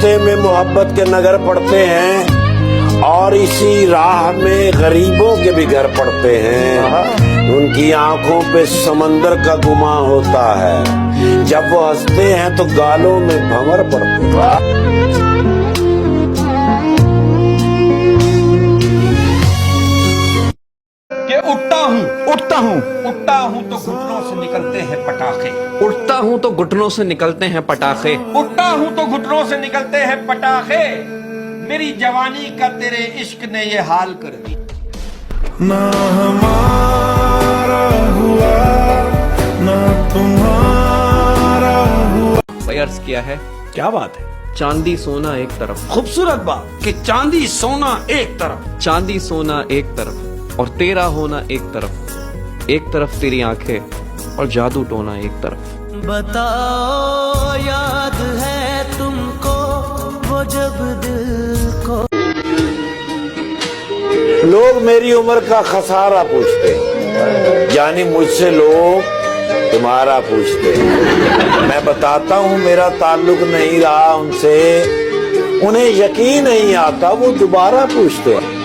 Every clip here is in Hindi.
रास्ते में मोहब्बत के नगर पड़ते हैं और इसी राह में गरीबों के भी घर पड़ते हैं। उनकी आंखों पे समंदर का गुमा होता है, जब वो हंसते हैं तो गालों में भंवर पड़ते हैं। उठता हूँ तो घुटनों से निकलते हैं पटाखे। उठता हूँ तो घुटनों से निकलते हैं पटाखे। उठता हूँ तो घुटनों से निकलते हैं पटाखे। मेरी जवानी का तेरे इश्क ने ये हाल कर दी। ना हमारा हुआ ना तुम्हारा हुआ। भाई अर्ज किया है, क्या बात है? चांदी सोना एक तरफ, खूबसूरत बात कि चांदी सोना एक तरफ, चांदी सोना एक तरफ और तेरा होना एक तरफ, एक तरफ तेरी आंखें और जादू टोना एक तरफ। बताओ याद है तुमको वो जब दिल को। लोग मेरी उम्र का खसारा पूछते हैं, यानी मुझसे लोग तुम्हारा पूछते हैं। मैं बताता हूँ मेरा ताल्लुक नहीं रहा उनसे, उन्हें यकीन नहीं आता, वो दोबारा पूछते हैं।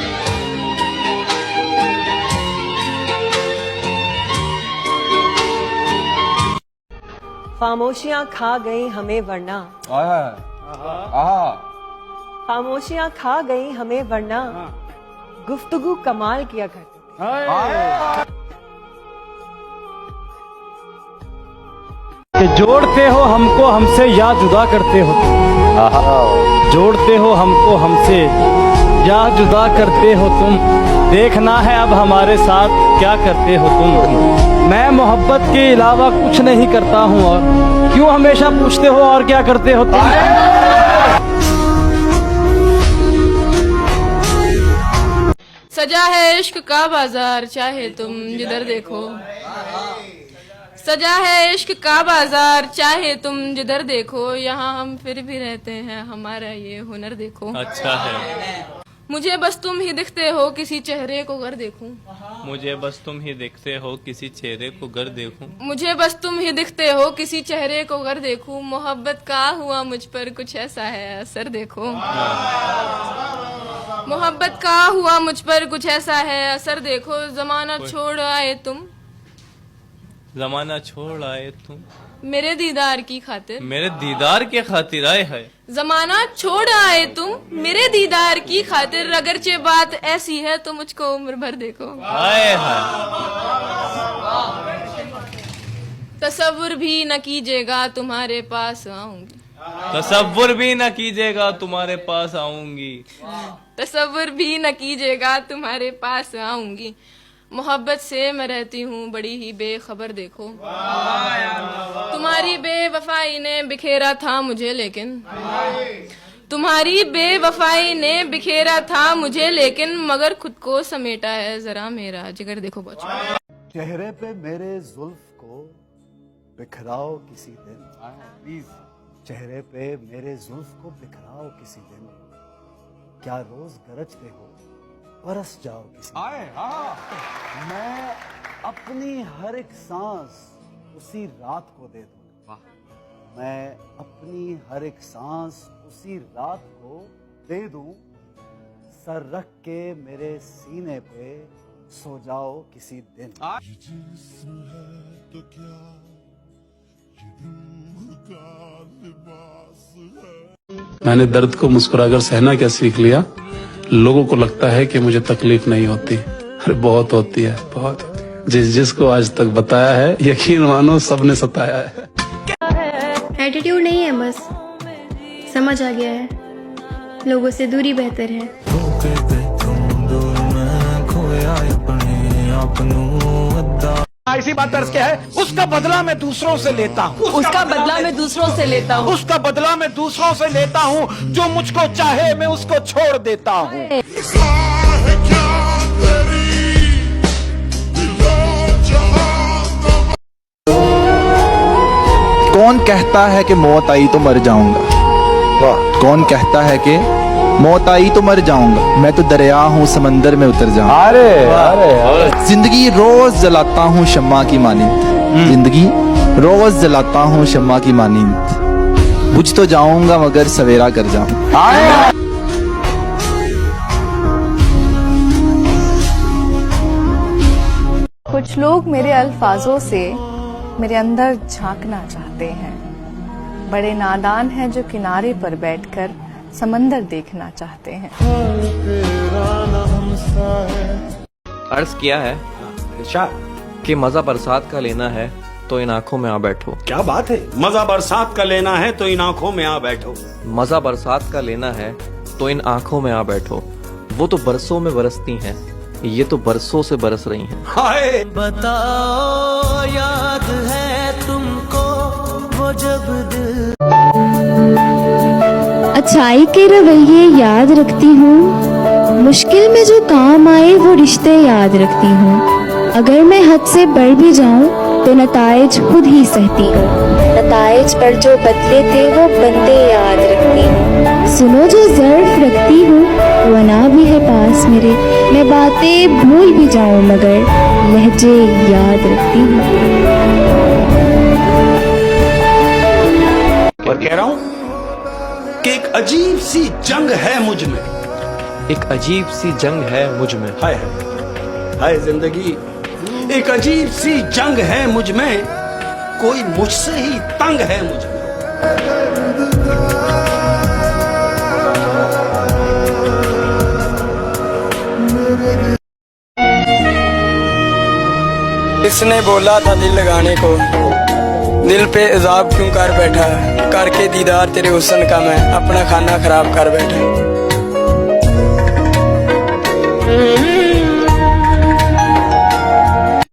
खामोशियाँ खा गई हमें वरना, खामोशियाँ खा गई हमें वरना गुफ्तगू कमाल किया करते थे। कि जोड़ते हो हमको हमसे या जुदा करते हो तुम, जोड़ते हो हमको हमसे या जुदा करते हो तुम, देखना है अब हमारे साथ क्या करते हो तुम। मैं मोहब्बत के अलावा कुछ नहीं करता हूँ और क्यों हमेशा पूछते हो और क्या करते हो तुम। सजा है इश्क का बाजार चाहे तुम जिधर देखो, सजा है इश्क का बाजार चाहे तुम जिधर देखो, यहाँ हम फिर भी रहते हैं हमारा ये हुनर देखो। अच्छा है। मुझे बस तुम ही दिखते हो किसी चेहरे को गर देखूं, मुझे बस तुम ही दिखते हो किसी चेहरे को गर देखूं, मुझे बस तुम ही दिखते हो किसी चेहरे को गर देखूं, मोहब्बत का हुआ मुझ पर कुछ ऐसा है असर देखो। मोहब्बत का हुआ मुझ पर कुछ ऐसा है असर देखो, जमाना छोड़ आए तुम, जमाना छोड़ आए तुम मेरे दीदार की खातिर, मेरे दीदार के खातिर आए है। जमाना छोड़ आए तुम मेरे दीदार की खातिर, अगरचे बात ऐसी है तो मुझको उम्र भर देखो। आए है। तसव्वुर भी न कीजिएगा तुम्हारे पास आऊंगी, तसव्वुर भी न कीजिएगा तुम्हारे पास आऊंगी, तसव्वुर भी न कीजिएगा तुम्हारे पास आऊंगी, मोहब्बत से मैं रहती हूँ बड़ी ही बेखबर देखो। तुम्हारी बेवफाई ने बिखेरा था मुझे लेकिन, तुम्हारी बेवफाई ने बिखेरा था मुझे लेकिन, मगर खुद को समेटा है जरा मेरा जिगर देखो बच्चों। चेहरे पे मेरे जुल्फ को बिखराओ किसी दिन, प्लीज चेहरे पे मेरे जुल्फ को बिखराओ किसी दिन, क्या रोज गरजते हो बरस जाओ किसी दिन। मैं अपनी हर एक सांस उसी रात को दे दूं, मैं अपनी हर एक सांस उसी रात को दे दूं, सर रख के मेरे सीने पे सो जाओ किसी दिन। ये जिस्म है तो क्या ये रूह का लिबास है। मैंने दर्द को मुस्कुराकर सहना क्या सीख लिया। लोगों को लगता है कि मुझे तकलीफ नहीं होती, अरे बहुत होती है, बहुत होती है। जिसको आज तक बताया है यकीन मानो सबने सताया है। एटीट्यूड नहीं है, बस समझ आ गया है लोगों से दूरी बेहतर है। इसी बात पर क्या है, उसका बदला मैं दूसरों से लेता हूँ, उसका बदला मैं दूसरों से लेता हूँ, उसका बदला मैं दूसरों से लेता हूँ, जो मुझको चाहे मैं उसको छोड़ देता हूँ। कौन कहता है कि मौत आई तो मर जाऊंगा, कौन कहता है कि मौत आई तो मर जाऊंगा, मैं तो दरिया हूँ समंदर में उतर जाऊंगा। अरे जिंदगी रोज जलाता हूँ शम्मा की मानिंद, जिंदगी रोज जलाता हूँ शम्मा की मानिंद, बुझ तो जाऊंगा मगर सवेरा कर जाऊं। कुछ लोग मेरे अल्फाजों से मेरे अंदर झांकना चाहते हैं। बड़े नादान हैं जो किनारे पर बैठकर समंदर देखना चाहते हैं। अर्ज किया है कि मजा बरसात का लेना है तो इन आंखों में आ बैठो। क्या बात है, मजा बरसात का लेना है तो इन आंखों में आ बैठो। मजा बरसात का लेना है तो इन आंखों में आ बैठो। वो तो बरसों में बरसती हैं, ये तो बरसों से बरस रही हैं। हाय बताओ याद है तुमको वो जब दिल। अच्छाई के रवैये याद रखती हूँ, मुश्किल में जो काम आए वो रिश्ते याद रखती हूँ। अगर मैं हद से बढ़ भी जाऊँ तो नताइज खुद ही सहती हूँ। नताइज पर जो बदले थे वो बंदे याद रखती हूँ। सुनो जो ज़र्फ रखती हूँ वना भी है पास मेरे। मैं बातें भूल भी जाऊँ मगर लहजे याद रखती हूँ। और कह रहा हूँ कि एक अजीब सी जंग है मुझ में। एक अजीब सी जंग है मुझ में। हाय हाय जिंदगी, एक अजीब सी जंग है मुझ में, कोई मुझसे ही तंग है मुझ में। किसने बोला था दिल लगाने को, दिल पे इज़ाब क्यों कर बैठा, करके दीदार तेरे हुस्न का मैं अपना खाना खराब कर बैठा।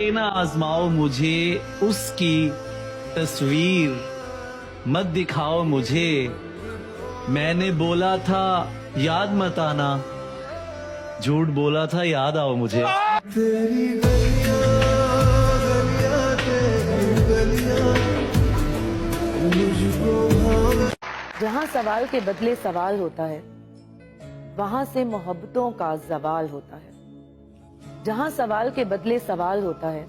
ना आजमाओ मुझे उसकी तस्वीर, मत दिखाओ मुझे, मैंने बोला था याद मत आना, झूठ बोला था याद आओ मुझे। जहाँ सवाल के बदले सवाल होता है वहां से मोहब्बतों का जवाल होता है। जहाँ सवाल के बदले सवाल होता है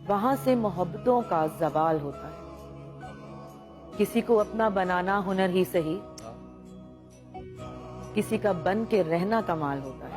वहां से मोहब्बतों का जवाल होता है। किसी को अपना बनाना हुनर ही सही, किसी का बन के रहना कमाल होता है।